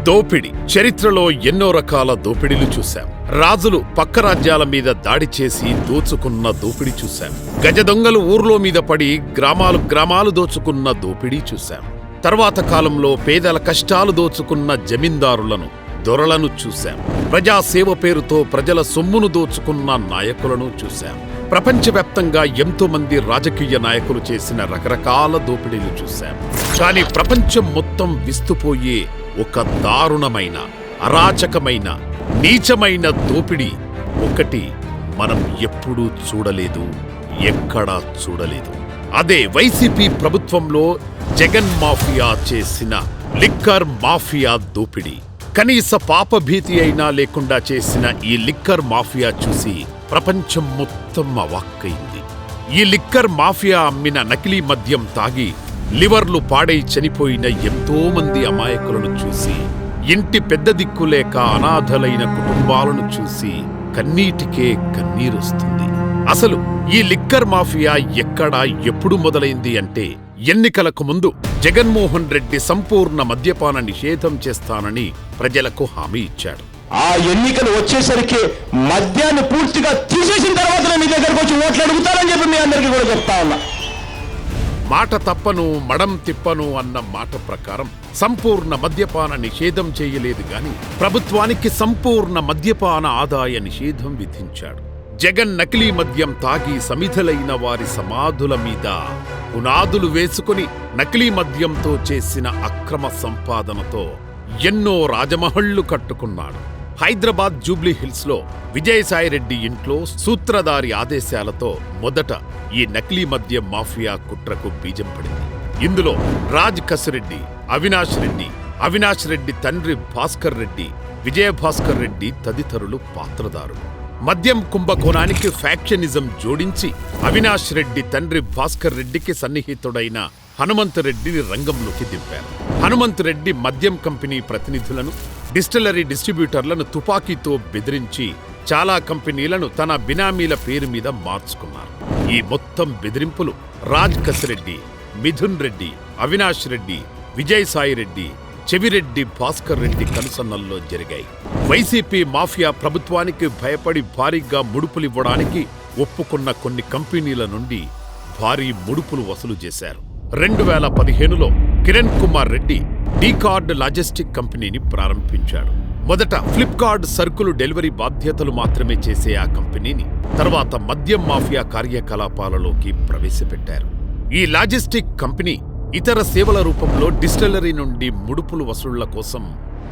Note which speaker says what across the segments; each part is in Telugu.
Speaker 1: దోపిడి. చరిత్రలో ఎన్నో రకాల దోపిడీలు చూశాం. రాజులు పక్క రాజ్యాల మీద దాడి చేసి దోచుకున్న దోపిడీ చూశాం. గజ దొంగలు ఊర్లో మీద పడి గ్రామాలు దోచుకున్న దోపిడీ చూశాం. తర్వాత కాలంలో పేదల కష్టాలు దోచుకున్న జమీందారులను, దొరలను చూశాం. ప్రజాసేవ పేరుతో ప్రజల సొమ్మును దోచుకున్న నాయకులను చూశాం. ప్రపంచవ్యాప్తంగా ఎంతో మంది రాజకీయ నాయకులు చేసిన రకరకాల దోపిడీలు చూశాం. కానీ ప్రపంచం మొత్తం విస్తుపోయే ఒక దారుణమైన, అరాచకమైన, నీచమైన దోపిడీ ఒకటి మనం ఎప్పుడూ చూడలేదు, ఎక్కడా చూడలేదు. అదే వైసీపీ ప్రభుత్వంలో జగన్ మాఫియా చేసిన లిక్కర్ మాఫియా దోపిడీ. కనీస పాపభీతి అయినా లేకుండా చేసిన ఈ లిక్కర్ మాఫియా చూసి ప్రపంచం మొత్తం అవాక్కైంది. ఈ లిక్కర్ మాఫియా అమ్మిన నకిలీ మద్యం తాగి లివర్లు పాడై చనిపోయిన ఎంతో మంది అమాయకులను చూసి, ఇంటి పెద్ద దిక్కులేక అనాథలైన కుటుంబాలను చూసి కన్నీటికే కన్నీరొస్తుంది. అసలు ఈ లిక్కర్ మాఫియా ఎక్కడ, ఎప్పుడు మొదలైంది అంటే, ఎన్నికలకు ముందు జగన్మోహన్ రెడ్డి సంపూర్ణ మద్యపాన నిషేధం చేస్తానని ప్రజలకు హామీ ఇచ్చాడు.
Speaker 2: ఆ ఎన్నికలు వచ్చేసరికి మద్యాన్ని పూర్తిగా తీసేసిన తర్వాత మీ దగ్గరకు వచ్చి ఓట్లు అడుగుతారని చెప్పి మీ అందరికీ కూడా చెప్తా ఉన్నా.
Speaker 1: మాట తప్పను మడం తిప్పను అన్న మాట ప్రకారం సంపూర్ణ మద్యపాన నిషేధం చేయలేదు గాని ప్రభుత్వానికి సంపూర్ణ మద్యపాన ఆదాయ నిషేధం విధించాడు. జగన్ నకిలీ మద్యం తాగి సమిధలైన వారి సమాధుల మీద పునాదులు వేసుకుని నకిలీ మద్యంతో చేసిన అక్రమ సంపాదనతో ఎన్నో రాజమహళ్లు కట్టుకున్నాడు. హైదరాబాద్ జూబ్లీ హిల్స్ లో విజయసాయిరెడ్డి ఇంట్లో సూత్రధారి ఆదేశాలతో మొదట ఈ నకిలీ మద్యం మాఫియా కుట్రకు బీజం పడింది. ఇందులో రాజ్ కసిరెడ్డి, అవినాష్ రెడ్డి తండ్రి భాస్కర్ రెడ్డి, విజయభాస్కర్ రెడ్డి తదితరులు పాత్రదారులు. మద్యం కుంభకోణానికి ఫ్యాక్షనిజం జోడించి అవినాష్ రెడ్డి తండ్రి భాస్కర్ రెడ్డికి సన్నిహితుడైన హనుమంతరెడ్డిని రంగంలోకి దింపారు. హనుమంతరెడ్డి మద్యం కంపెనీ ప్రతినిధులను, డిస్టిలరీ డిస్ట్రిబ్యూటర్లను తుపాకీతో బెదిరించి చాలా కంపెనీలను తన బినామీల పేరు మీద మార్చుకున్నారు. ఈ మొత్తం బెదిరింపులు రాజ్ కసిరెడ్డి, మిథున్ రెడ్డి, అవినాష్ రెడ్డి, విజయసాయిరెడ్డి, చెవిరెడ్డి భాస్కర్ రెడ్డి కనుసన్నల్లో జరిగాయి. వైసీపీ మాఫియా ప్రభుత్వానికి భయపడి భారీగా ముడుపులివ్వడానికి ఒప్పుకున్న కొన్ని కంపెనీల నుండి భారీ ముడుపులు వసూలు చేశారు. 2015లో కిరణ్ కుమార్ రెడ్డి డీకార్డ్ లాజిస్టిక్ కంపెనీని ప్రారంభించాడు. మొదట ఫ్లిప్కార్ట్ సరుకులు డెలివరీ బాధ్యతలు మాత్రమే చేసే ఆ కంపెనీని తర్వాత మద్యం మాఫియా కార్యకలాపాలలోకి ప్రవేశపెట్టారు. ఈ లాజిస్టిక్ కంపెనీ ఇతర సేవల రూపంలో డిస్టిలరీ నుండి ముడుపులు వసూళ్ల కోసం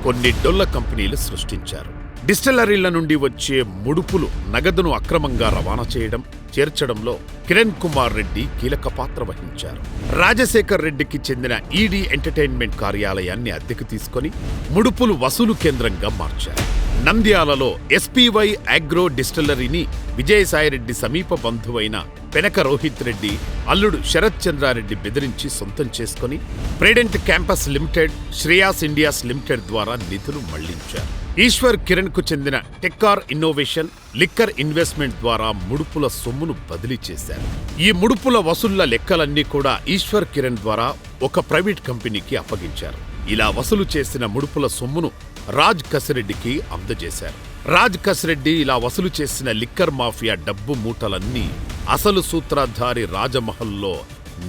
Speaker 1: కొన్ని డొల్ల కంపెనీలు సృష్టించారు. డిస్టిలరీల నుండి వచ్చే ముడుపులు నగదును అక్రమంగా రవాణా చేయడం, చేర్చడంలో కిరణ్ కుమార్ రెడ్డి కీలక పాత్ర వహించారు. రాజశేఖర్ రెడ్డికి చెందిన ఈడీ ఎంటర్టైన్మెంట్ కార్యాలయాన్ని అద్దెకు తీసుకొని ముడుపులు వసూలు కేంద్రంగా మార్చారు. నంద్యాలలో ఎస్పీవై అగ్రో డిస్టిలరీని విజయసాయిరెడ్డి సమీప బంధువైన పెనక రోహిత్ రెడ్డి అల్లుడు శరత్ చంద్రారెడ్డి బెదిరించి సొంతం చేసుకుని ప్రేడెంట్ క్యాంపస్ లిమిటెడ్, శ్రేయాస్ ఇండియాస్ లిమిటెడ్ ద్వారా నిధులు మళ్లించారు. ఈశ్వర్ కిరణ్ కు చెందిన టెక్కార్ ఇన్నోవేషన్, లిక్కర్ ఇన్వెస్ట్మెంట్ ద్వారా ముడుపుల సొమ్మును బదిలీ చేశారు. ఈ ముడుపుల వసూళ్ల లెక్కలన్నీ కూడా ఈశ్వర్ కిరణ్ ద్వారా ఒక ప్రైవేట్ కంపెనీకి అప్పగించారు. ఇలా వసూలు చేసిన ముడుపుల సొమ్మును రాజ్ కసిరెడ్డికి అందజేశారు. రాజ్ కసిరెడ్డి ఇలా వసూలు చేసిన లిక్కర్ మాఫియా డబ్బు మూటలన్నీ అసలు సూత్రధారి రాజమహల్లో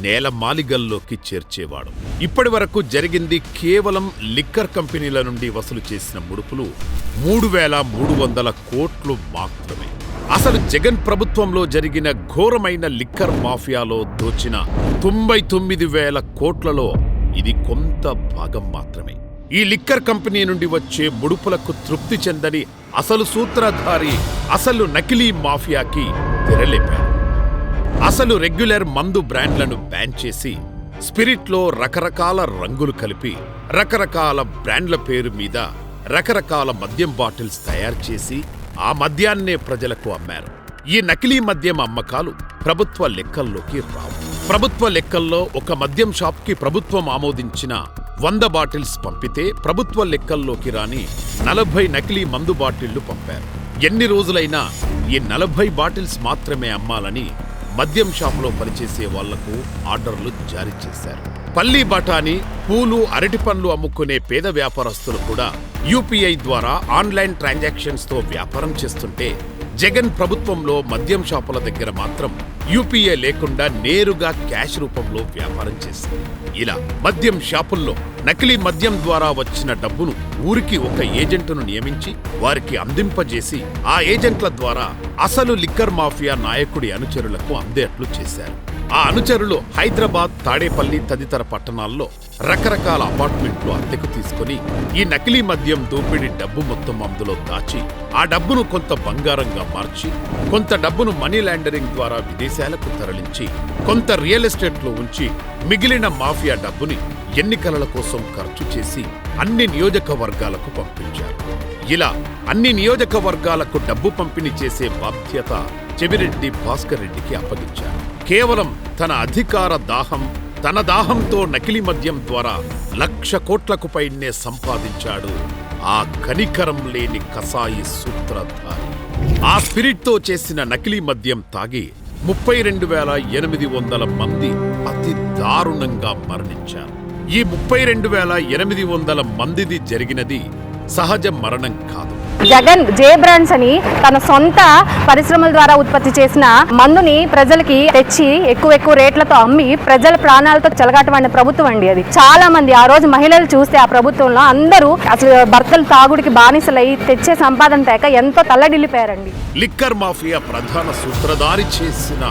Speaker 1: నేలమాలిగల్లోకి చేర్చేవాడు. ఇప్పటి వరకు జరిగింది కేవలం లిక్కర్ కంపెనీల నుండి వసూలు చేసిన ముడుపులు 3,300 కోట్లు మాత్రమే. అసలు జగన్ ప్రభుత్వంలో జరిగిన ఘోరమైన లిక్కర్ మాఫియాలో దోచిన 99,000 కోట్లలో ఇది కొంత భాగం మాత్రమే. ఈ లిక్కర్ కంపెనీ నుండి వచ్చే ముడుపులకు తృప్తి చెందని అసలు సూత్రధారి అసలు నకిలీ మాఫియాకి తెరలేపాడు. అసలు రెగ్యులర్ మందు బ్రాండ్లను బ్యాన్ చేసి స్పిరిట్లో రకరకాల రంగులు కలిపి రకరకాల బ్రాండ్ల పేరు మీద రకరకాల మద్యం బాటిల్స్ తయారు చేసి ఆ మద్యాన్నే ప్రజలకు అమ్మారు. ఈ నకిలీ మద్యం అమ్మకాలు ప్రభుత్వ లెక్కల్లోకి రావు. ప్రభుత్వ లెక్కల్లో ఒక మద్యం షాప్కి ప్రభుత్వం ఆమోదించిన 100 బాటిల్స్ పంపితే ప్రభుత్వ లెక్కల్లోకి రాని 40 నకిలీ మందు బాటిళ్లు పంపారు. ఎన్ని రోజులైనా ఈ 40 బాటిల్స్ మాత్రమే అమ్మాలని మద్యం షాపులో పనిచేసే వాళ్లకు ఆర్డర్లు జారీ చేశారు. పల్లి బఠానీ, పూలు, అరటి పండ్లు అమ్ముకునే పేద వ్యాపారస్తులు కూడా యూపీఐ ద్వారా ఆన్లైన్ ట్రాన్సాక్షన్స్ తో వ్యాపారం చేస్తుంటే, జగన్ ప్రభుత్వంలో మద్యం షాపుల దగ్గర మాత్రం యూపీఐ లేకుండా నేరుగా క్యాష్ రూపంలో వ్యాపారం చేసింది. ఇలా మద్యం షాపుల్లో నకిలీ మద్యం ద్వారా వచ్చిన డబ్బును ఊరికి ఒక ఏజెంటును నియమించి వారికి అందింపజేసి ఆ ఏజెంట్ల ద్వారా అసలు లిక్కర్ మాఫియా నాయకుడి అనుచరులకు అందేట్లు చేశారు. ఆ అనుచరులు హైదరాబాద్, తాడేపల్లి తదితర పట్టణాల్లో రకరకాల అపార్ట్మెంట్లు అద్దెకు తీసుకుని ఈ నకిలీ మద్యం దోపిడీ డబ్బు మొత్తం అందులో దాచి ఆ డబ్బును కొంత బంగారంగా మార్చి, కొంత డబ్బును మనీ లాండరింగ్ ద్వారా విదేశాలకు తరలించి, కొంత రియల్ ఎస్టేట్లో ఉంచి మిగిలిన మాఫియా డబ్బుని ఎన్నికల కోసం ఖర్చు చేసి అన్ని నియోజకవర్గాలకు పంపించారు. ఇలా అన్ని నియోజకవర్గాలకు డబ్బు పంపిణీ చేసే బాధ్యత చెవిరెడ్డి భాస్కర్ రెడ్డికి అప్పగించారు. కేవలం తన అధికార దాహం, తన దాహంతో నకిలీ మద్యం ద్వారా 1,00,000 కోట్లకు పైనే సంపాదించాడు ఆ కనికరం లేని కసాయి సూత్రధారి. ఆ స్పిరిట్తో చేసిన నకిలీ మద్యం తాగి 32,800 మంది అతి దారుణంగా మరణించారు. ఈ 32,800 మందిది జరిగినది సహజ మరణం కాదు.
Speaker 3: జగన్ జే బ్రాండ్స్ అని తన సొంత పరిశ్రమల ద్వారా ఉత్పత్తి చేసిన మందుని ప్రజలకి తెచ్చి ఎక్కువ రేట్లతో అమ్మి ప్రజల ప్రాణాలతో చెలగాటమైన ప్రభుత్వం అండి అది. చాలా మంది ఆ రోజు మహిళలు చూస్తే ఆ ప్రభుత్వంలో అందరూ అసలు భర్తలు తాగుడికి బానిసలై తెచ్చే సంపాదన తేక ఎంతో తల్లడిల్లిపోయారండి.
Speaker 1: లిక్కర్ మాఫియా ప్రధాన సూత్రధారి చేసిన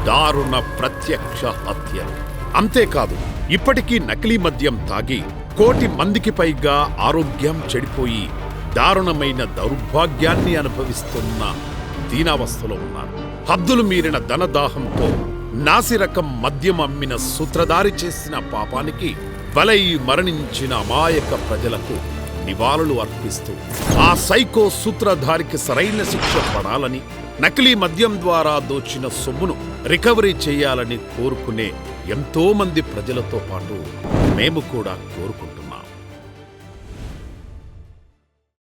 Speaker 1: దారుణ ప్రత్యక్ష హత్యలు. అంతేకాదు, ఇప్పటికీ నకిలీ మద్యం తాగి 1,00,00,000 మందికి పైగా ఆరోగ్యం చెడిపోయి దారుణమైన దౌర్భాగ్యాన్ని అనుభవిస్తున్న దీనావస్థలో ఉన్నారు. హద్దులు మీరిన ధనదాహంతో నాసిరకం మద్యం అమ్మిన సూత్రధారి చేసిన పాపానికి బలై మరణించిన అమాయక ప్రజలకు నివాళులు అర్పిస్తూ ఆ సైకో సూత్రధారికి సరైన శిక్ష పడాలని, నకిలీ మద్యం ద్వారా దోచిన సొమ్మును రికవరీ చేయాలని కోరుకునే ఎంతో మంది ప్రజలతో పాటు మేము కూడా కోరుకుంటున్నాం.